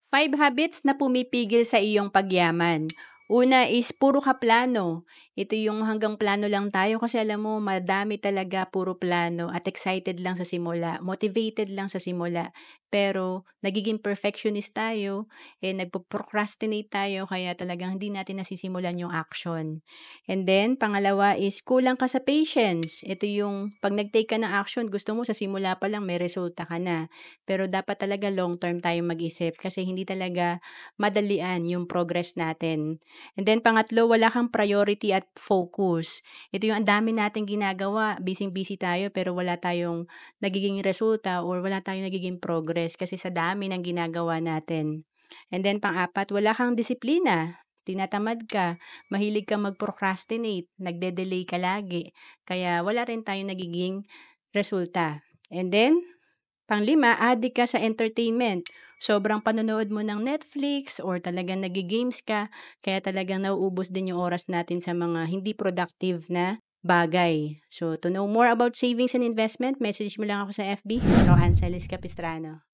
Five habits na pumipigil sa iyong pagyaman. Una is puro ka plano. Ito yung hanggang plano lang tayo kasi alam mo madami talaga puro plano at excited lang sa simula, motivated lang sa simula. Pero nagiging perfectionist tayo, nagpo-procrastinate tayo kaya talagang hindi natin nasisimulan yung action. And then pangalawa is kulang ka sa patience. Ito yung 'pag nag-take ka ng action gusto mo sa simula pa lang may resulta ka na. Pero dapat talaga long term tayong mag-isip kasi hindi talaga madalian yung progress natin. And then pangatlo, wala kang priority at focus. Ito yung ang dami nating ginagawa, busy-busy tayo pero wala tayong nagiging resulta or wala tayong nagiging progress kasi sa dami ng ginagawa natin. And then pang-apat, wala kang disiplina. Tinatamad ka, mahilig kang mag-procrastinate, nagde-delay ka lagi. Kaya wala rin tayong nagiging resulta. And then, panglima, addict ka sa entertainment. Sobrang panonood mo ng Netflix or talagang nagi-games ka, kaya talagang nauubos din yung oras natin sa mga hindi productive na bagay. So, to know more about savings and investment, message mo lang ako sa FB, Roancelis Capistrano.